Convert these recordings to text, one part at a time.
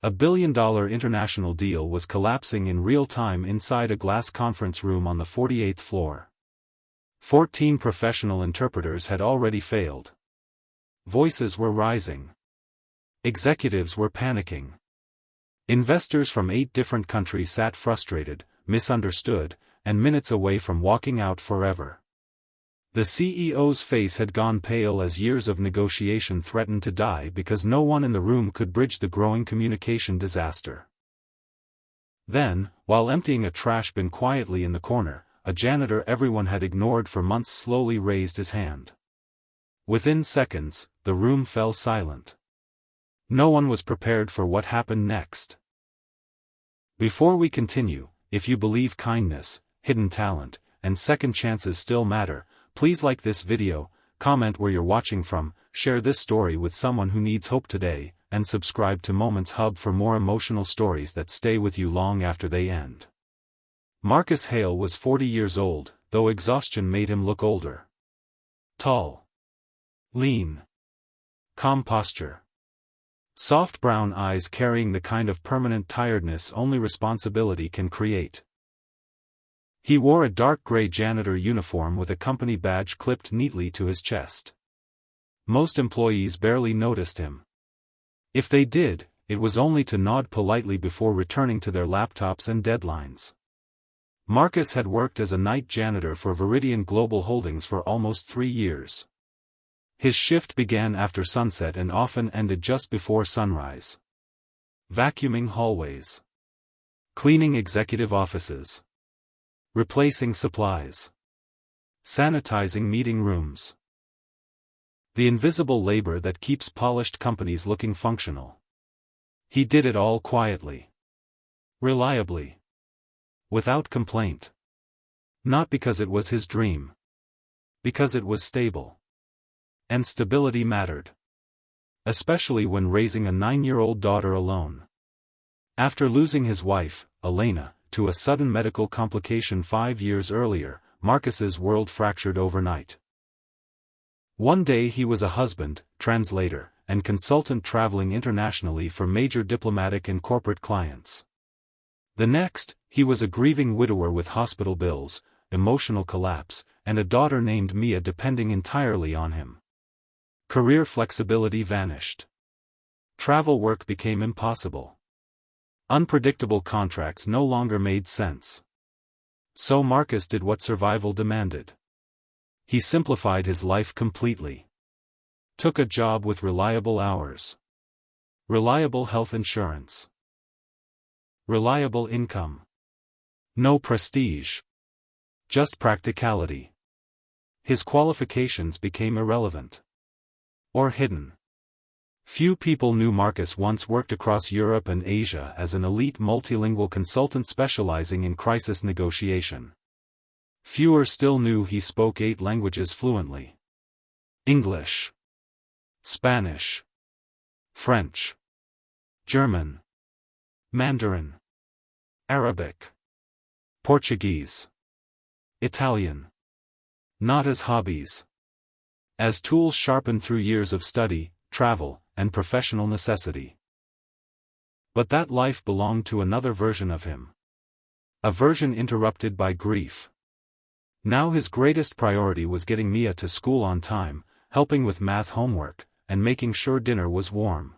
A billion-dollar international deal was collapsing in real time inside a glass conference room on the 48th floor. 14 professional interpreters had already failed. Voices were rising. Executives were panicking. Investors from 8 different countries sat frustrated, misunderstood, and minutes away from walking out forever. The CEO's face had gone pale as years of negotiation threatened to die because no one in the room could bridge the growing communication disaster. Then, while emptying a trash bin quietly in the corner, a janitor everyone had ignored for months slowly raised his hand. Within seconds, the room fell silent. No one was prepared for what happened next. Before we continue, if you believe kindness, hidden talent, and second chances still matter, please like this video, comment where you're watching from, share this story with someone who needs hope today, and subscribe to Moments Hub for more emotional stories that stay with you long after they end. Marcus Hale was 40 years old, though exhaustion made him look older. Tall. Lean. Calm posture. Soft brown eyes carrying the kind of permanent tiredness only responsibility can create. He wore a dark gray janitor uniform with a company badge clipped neatly to his chest. Most employees barely noticed him. If they did, it was only to nod politely before returning to their laptops and deadlines. Marcus had worked as a night janitor for Viridian Global Holdings for almost 3 years. His shift began after sunset and often ended just before sunrise. Vacuuming hallways. Cleaning executive offices. Replacing supplies. Sanitizing meeting rooms. The invisible labor that keeps polished companies looking functional. He did it all quietly. Reliably. Without complaint. Not because it was his dream. Because it was stable. And stability mattered. Especially when raising a 9-year-old daughter alone. After losing his wife, Elena, to a sudden medical complication 5 years earlier, Marcus's world fractured overnight. One day he was a husband, translator, and consultant traveling internationally for major diplomatic and corporate clients. The next, he was a grieving widower with hospital bills, emotional collapse, and a daughter named Mia depending entirely on him. Career flexibility vanished. Travel work became impossible. Unpredictable contracts no longer made sense. So Marcus did what survival demanded. He simplified his life completely. Took a job with reliable hours. Reliable health insurance. Reliable income. No prestige. Just practicality. His qualifications became irrelevant. Or hidden. Few people knew Marcus once worked across Europe and Asia as an elite multilingual consultant specializing in crisis negotiation. Fewer still knew he spoke 8 languages fluently. English. Spanish. French. German. Mandarin. Arabic. Portuguese. Italian. Not as hobbies. As tools sharpened through years of study, travel, and professional necessity. But that life belonged to another version of him. A version interrupted by grief. Now his greatest priority was getting Mia to school on time, helping with math homework, and making sure dinner was warm.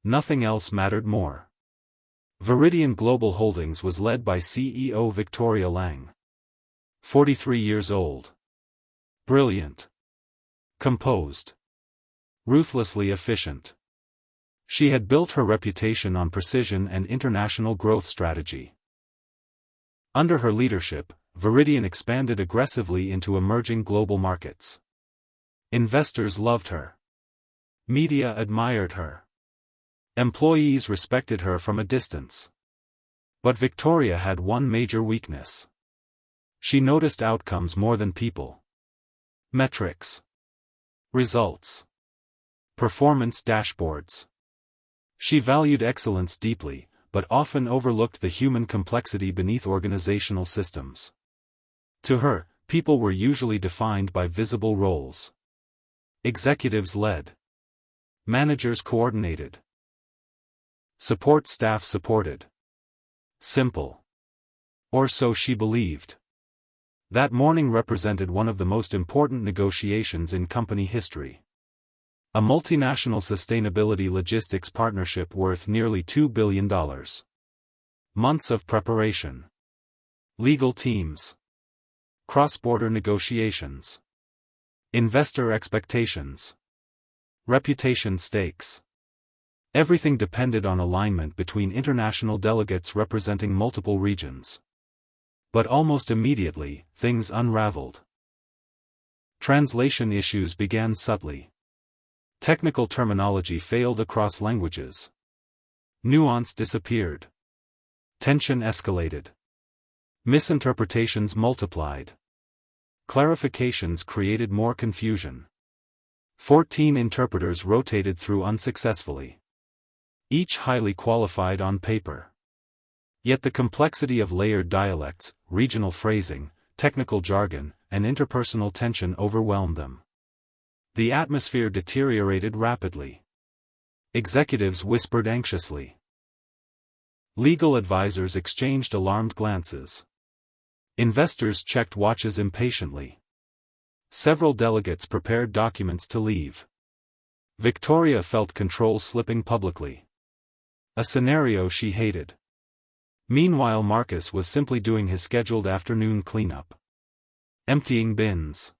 Nothing else mattered more. Viridian Global Holdings was led by CEO Victoria Lang. 43 years old. Brilliant. Composed. Ruthlessly efficient. She had built her reputation on precision and international growth strategy. Under her leadership, Viridian expanded aggressively into emerging global markets. Investors loved her. Media admired her. Employees respected her from a distance. But Victoria had one major weakness. She noticed outcomes more than people. Metrics. Results. Performance dashboards. She valued excellence deeply, but often overlooked the human complexity beneath organizational systems. To her, people were usually defined by visible roles. Executives led. Managers coordinated. Support staff supported. Simple. Or so she believed. That morning represented one of the most important negotiations in company history. A multinational sustainability logistics partnership worth nearly $2 billion. Months of preparation. Legal teams. Cross-border negotiations. Investor expectations. Reputation stakes. Everything depended on alignment between international delegates representing multiple regions. But almost immediately, things unraveled. Translation issues began subtly. Technical terminology failed across languages. Nuance disappeared. Tension escalated. Misinterpretations multiplied. Clarifications created more confusion. 14 interpreters rotated through unsuccessfully. Each highly qualified on paper. Yet the complexity of layered dialects, regional phrasing, technical jargon, and interpersonal tension overwhelmed them. The atmosphere deteriorated rapidly. Executives whispered anxiously. Legal advisors exchanged alarmed glances. Investors checked watches impatiently. Several delegates prepared documents to leave. Victoria felt control slipping publicly. A scenario she hated. Meanwhile, Marcus was simply doing his scheduled afternoon cleanup. Emptying bins.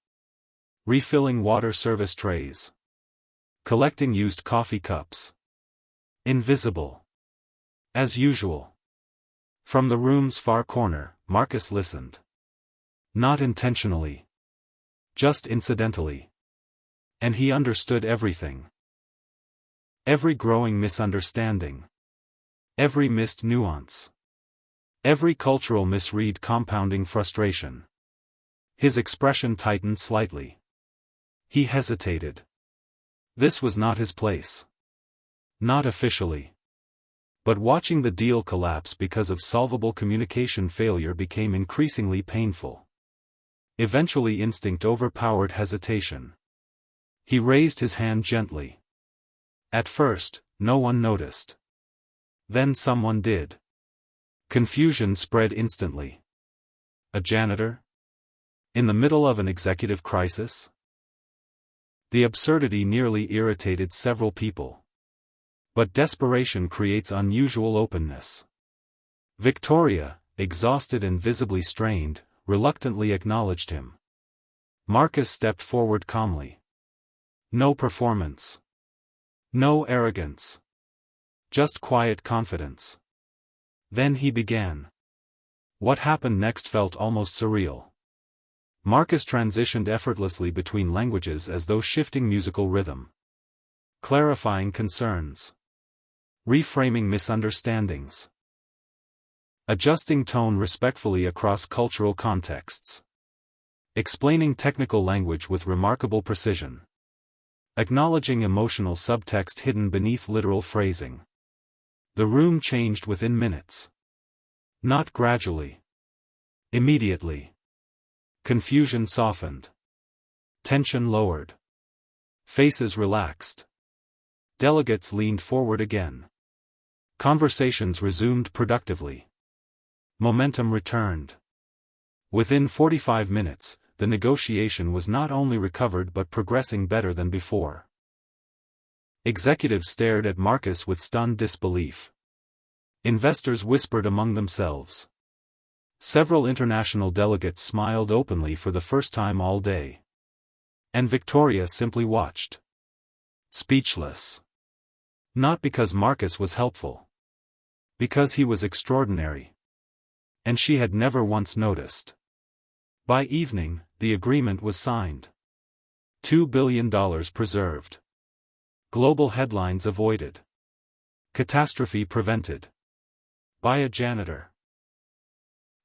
Refilling water service trays. Collecting used coffee cups. Invisible. As usual. From the room's far corner, Marcus listened. Not intentionally. Just incidentally. And he understood everything. Every growing misunderstanding. Every missed nuance. Every cultural misread compounding frustration. His expression tightened slightly. He hesitated. This was not his place. Not officially. But watching the deal collapse because of solvable communication failure became increasingly painful. Eventually instinct overpowered hesitation. He raised his hand gently. At first, no one noticed. Then someone did. Confusion spread instantly. A janitor? In the middle of an executive crisis? The absurdity nearly irritated several people. But desperation creates unusual openness. Victoria, exhausted and visibly strained, reluctantly acknowledged him. Marcus stepped forward calmly. No performance. No arrogance. Just quiet confidence. Then he began. What happened next felt almost surreal. Marcus transitioned effortlessly between languages as though shifting musical rhythm. Clarifying concerns. Reframing misunderstandings. Adjusting tone respectfully across cultural contexts. Explaining technical language with remarkable precision. Acknowledging emotional subtext hidden beneath literal phrasing. The room changed within minutes. Not gradually. Immediately. Confusion softened. Tension lowered. Faces relaxed. Delegates leaned forward again. Conversations resumed productively. Momentum returned. Within 45 minutes, the negotiation was not only recovered but progressing better than before. Executives stared at Marcus with stunned disbelief. Investors whispered among themselves. Several international delegates smiled openly for the first time all day. And Victoria simply watched. Speechless. Not because Marcus was helpful. Because he was extraordinary. And she had never once noticed. By evening, the agreement was signed. $2 billion preserved. Global headlines avoided. Catastrophe prevented. By a janitor.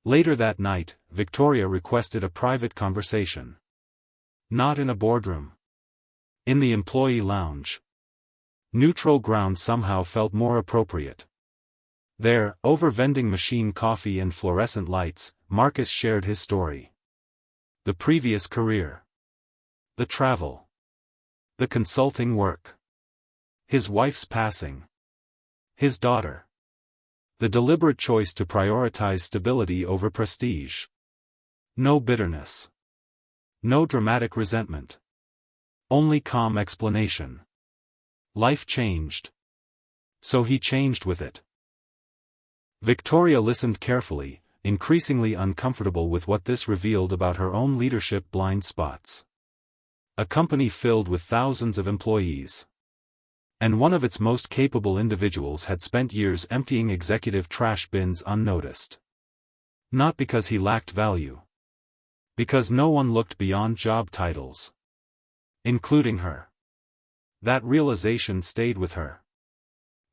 Later that night, Victoria requested a private conversation. Not in a boardroom. In the employee lounge. Neutral ground somehow felt more appropriate. There, over vending machine coffee and fluorescent lights, Marcus shared his story. The previous career. The travel. The consulting work. His wife's passing. His daughter. The deliberate choice to prioritize stability over prestige. No bitterness. No dramatic resentment. Only calm explanation. Life changed. So he changed with it. Victoria listened carefully, increasingly uncomfortable with what this revealed about her own leadership blind spots. A company filled with thousands of employees. And one of its most capable individuals had spent years emptying executive trash bins unnoticed. Not because he lacked value. Because no one looked beyond job titles. Including her. That realization stayed with her.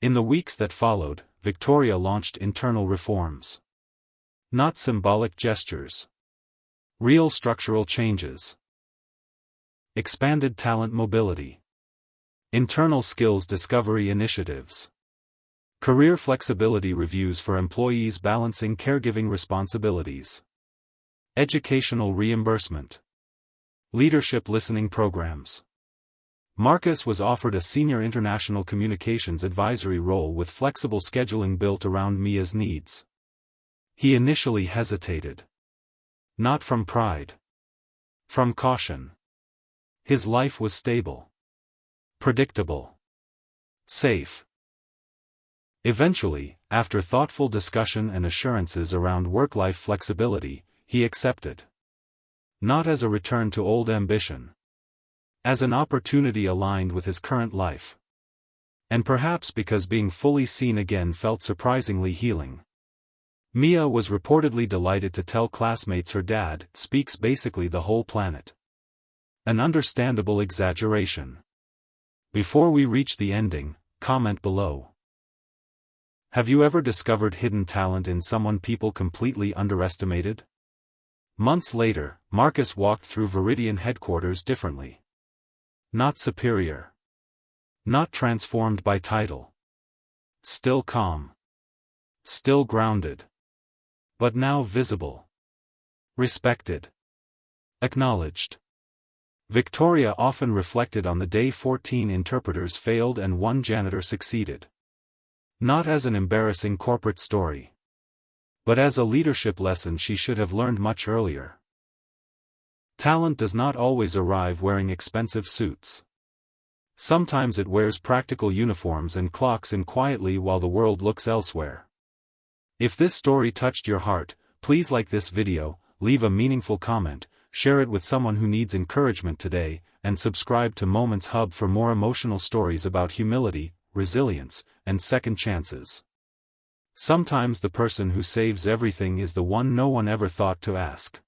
In the weeks that followed, Victoria launched internal reforms. Not symbolic gestures. Real structural changes. Expanded talent mobility. Internal skills discovery initiatives. Career flexibility reviews for employees balancing caregiving responsibilities. Educational reimbursement. Leadership listening programs. Marcus was offered a senior international communications advisory role with flexible scheduling built around Mia's needs. He initially hesitated. Not from pride. From caution. His life was stable. Predictable. Safe. Eventually, after thoughtful discussion and assurances around work-life flexibility, he accepted. Not as a return to old ambition. As an opportunity aligned with his current life. And perhaps because being fully seen again felt surprisingly healing. Mia was reportedly delighted to tell classmates her dad speaks basically the whole planet. An understandable exaggeration. Before we reach the ending, comment below. Have you ever discovered hidden talent in someone people completely underestimated? Months later, Marcus walked through Viridian headquarters differently. Not superior. Not transformed by title. Still calm. Still grounded. But now visible. Respected. Acknowledged. Victoria often reflected on the day 14 interpreters failed and one janitor succeeded. Not as an embarrassing corporate story. But as a leadership lesson she should have learned much earlier. Talent does not always arrive wearing expensive suits. Sometimes it wears practical uniforms and clocks in quietly while the world looks elsewhere. If this story touched your heart, please like this video, leave a meaningful comment, share it with someone who needs encouragement today, and subscribe to Moments Hub for more emotional stories about humility, resilience, and second chances. Sometimes the person who saves everything is the one no one ever thought to ask.